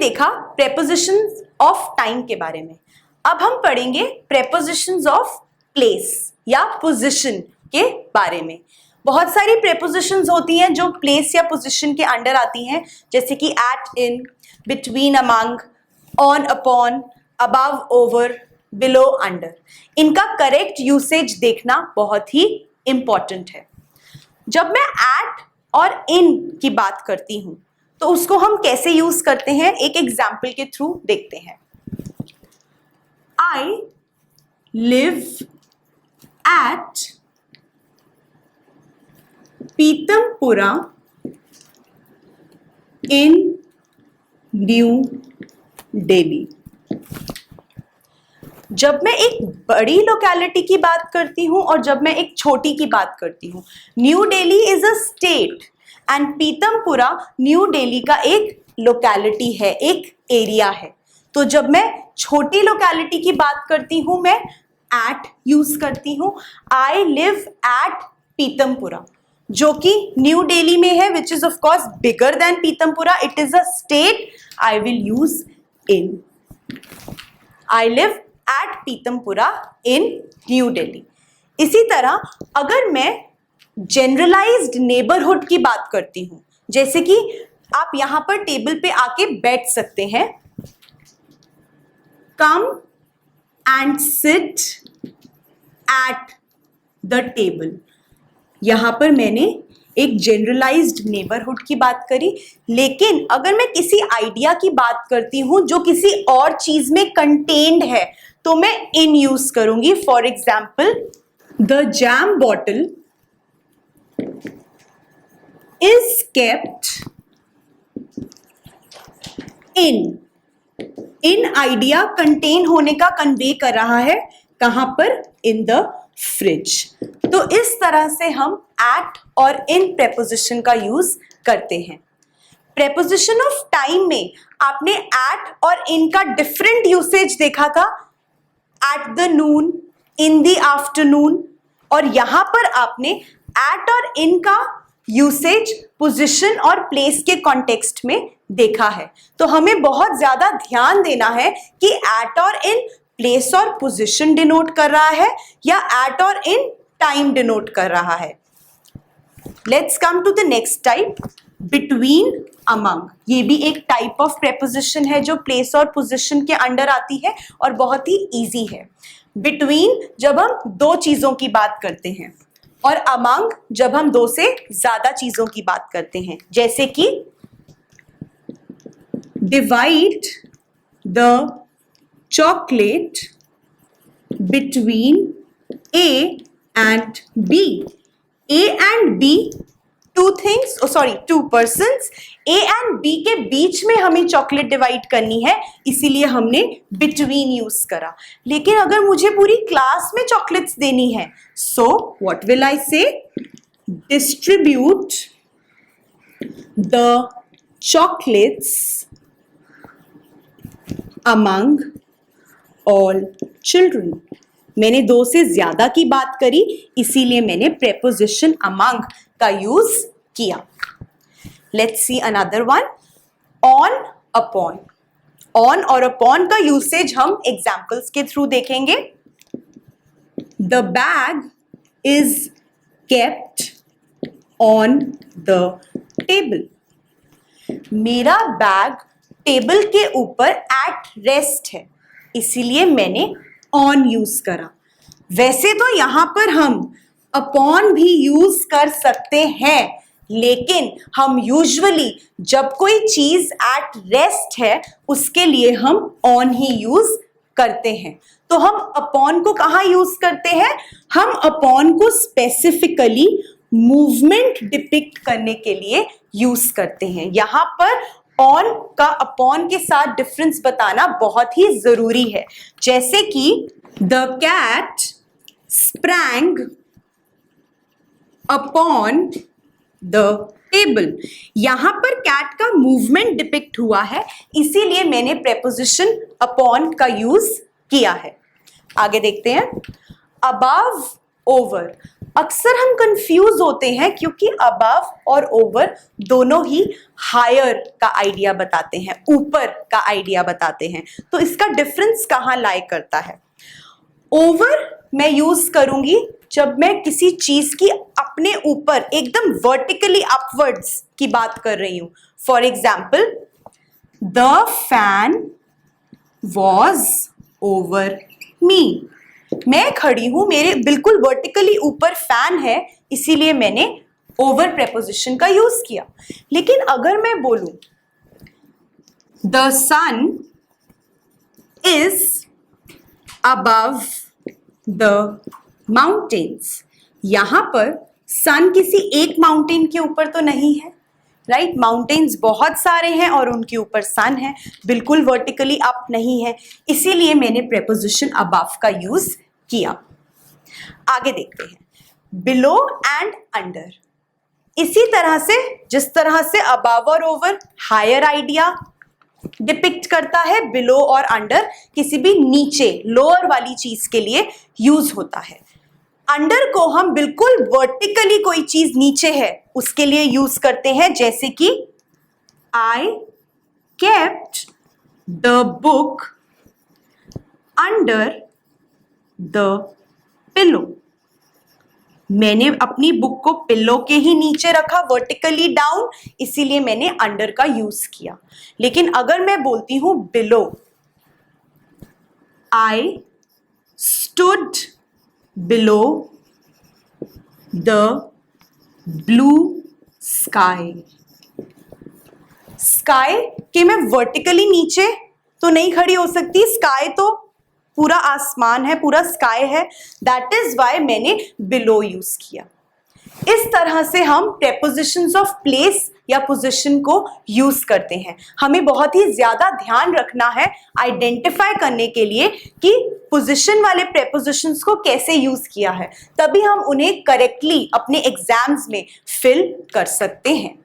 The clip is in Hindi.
देखा प्रेपोजिशंस ऑफ टाइम के बारे में। अब हम पढ़ेंगे प्रेपोजिशंस ऑफ प्लेस या पोजीशन के बारे में। बहुत सारी प्रेपोजिशंस होती हैं जो प्लेस या पोजीशन के अंडर आती हैं, जैसे कि at, in, between, among, on, upon, above, over, below, under. इनका करेक्ट यूसेज देखना बहुत ही इंपॉर्टेंट है। जब मैं एट और इन की बात करती हूं तो उसको हम कैसे यूज करते हैं, एक एग्जाम्पल के थ्रू देखते हैं। I live at Pitampura in new Delhi. जब मैं एक बड़ी लोकेलिटी की बात करती हूं और जब मैं एक छोटी की बात करती हूं, new Delhi is a state and Pitampura new Delhi का एक लोकेलिटी है, एक एरिया है। तो जब मैं छोटी लोकेलिटी की बात करती हूं मैं एट यूज करती हूं। आई लिव एट पीतमपुरा, जो कि न्यू दिल्ली में है, which is of course bigger than Pitampura, it is a state, I will use in. I live at Pitampura in new Delhi. इसी तरह अगर मैं जनरलाइज्ड नेबरहुड की बात करती हूं, जैसे कि आप यहां पर टेबल पे आके बैठ सकते हैं, come and sit at the table. यहां पर मैंने एक जनरलाइज्ड नेबरहुड की बात करी, लेकिन अगर मैं किसी आइडिया की बात करती हूं जो किसी और चीज में कंटेन्ड है तो मैं इन यूज करूंगी। For example, the jam bottle is kept in. In idea contain होने का कन्वे कर रहा है, कहां पर, इन द फ्रिज। तो इस तरह से हम एट और इन प्रेपोजिशन का यूज करते हैं। प्रेपोजिशन ऑफ टाइम में आपने एट और इन का डिफरेंट यूसेज देखा था, at the Noon, in the afternoon, और यहां पर आपने एट और इन का यूसेज पोजीशन और प्लेस के कॉन्टेक्स्ट में देखा है। तो हमें बहुत ज्यादा ध्यान देना है कि एट और इन प्लेस और पोजीशन डिनोट कर रहा है या एट और इन टाइम डिनोट कर रहा है। Let's come to the next type, between, among. ये भी एक टाइप ऑफ प्रेपोजिशन है जो प्लेस और पोजीशन के अंडर आती है और बहुत ही इजी है। बिटवीन जब हम दो चीजों की बात करते हैं, और अमंग जब हम दो से ज्यादा चीजों की बात करते हैं, जैसे कि divide the chocolate between A and B. A and B two things, two persons, A and B के बीच में हमें चॉकलेट डिवाइड करनी है, इसीलिए हमने बिटवीन यूज करा। लेकिन अगर मुझे पूरी क्लास में चॉकलेट्स देनी है, सो व्हाट विल आई से, distribute the chocolates among all children. मैंने दो से ज्यादा की बात करी, इसीलिए मैंने प्रेपोजिशन अमंग का यूज किया। Let's see another one, on, upon. On और अपॉन का यूसेज हम एग्जाम्पल्स के थ्रू देखेंगे। The bag is kept on the table. मेरा बैग टेबल के ऊपर एट रेस्ट है, इसीलिए मैंने ऑन यूज करा। वैसे तो यहां पर हम अपॉन भी यूज कर सकते हैं, लेकिन हम यूजुअली जब कोई चीज एट रेस्ट है उसके लिए हम ऑन ही यूज करते हैं। तो हम अपॉन को कहां यूज करते हैं, हम अपॉन को स्पेसिफिकली मूवमेंट डिपिक्ट करने के लिए यूज करते हैं। यहां पर ऑन का अपॉन के साथ डिफरेंस बताना बहुत ही जरूरी है, जैसे कि the cat sprang upon the table. यहां पर कैट का मूवमेंट डिपिक्ट हुआ है, इसीलिए मैंने प्रेपोजिशन अपॉन का यूज किया है। आगे देखते हैं, अबव, ओवर। अक्सर हम कंफ्यूज होते हैं क्योंकि अबव और ओवर दोनों ही हायर का आइडिया बताते हैं, ऊपर का आइडिया बताते हैं। तो इसका डिफरेंस कहाँ लाई करता है? ओवर मैं यूज करूंगी जब मैं किसी चीज की अपने ऊपर एकदम वर्टिकली अपवर्ड्स की बात कर रही हूं। For example, the fan was over me. मैं खड़ी हूं, मेरे बिल्कुल वर्टिकली ऊपर फैन है, इसीलिए मैंने ओवर प्रेपोजिशन का यूज किया। लेकिन अगर मैं बोलूं the sun is above the mountains, यहां पर सन किसी एक माउंटेन के ऊपर तो नहीं है, राइट? माउंटेन्स बहुत सारे हैं और उनके ऊपर सन है, बिल्कुल वर्टिकली अप नहीं है, इसीलिए मैंने प्रेपोजिशन अबव का यूज किया। आगे देखते हैं, बिलो एंड अंडर। इसी तरह से जिस तरह से अबव और ओवर हायर आइडिया डिपिक्ट करता है, बिलो और अंडर किसी भी नीचे लोअर वाली चीज के लिए यूज होता है। अंडर को हम बिल्कुल वर्टिकली कोई चीज नीचे है उसके लिए यूज करते हैं, जैसे कि I kept the book under the pillow. मैंने अपनी बुक को पिलो के ही नीचे रखा, वर्टिकली डाउन, इसीलिए मैंने अंडर का यूज किया। लेकिन अगर मैं बोलती हूं below, I stood below the blue sky. Sky के मैं वर्टिकली नीचे तो नहीं खड़ी हो सकती, स्काई तो पूरा आसमान है, पूरा स्काई है, दैट इज वाई मैंने बिलो यूज किया। इस तरह से हम प्रेपोजिशंस ऑफ प्लेस या पोजीशन को यूज करते हैं। हमें बहुत ही ज्यादा ध्यान रखना है आइडेंटिफाई करने के लिए कि पोजीशन वाले प्रेपोजिशंस को कैसे यूज किया है, तभी हम उन्हें करेक्टली अपने एग्जाम्स में फिल कर सकते हैं।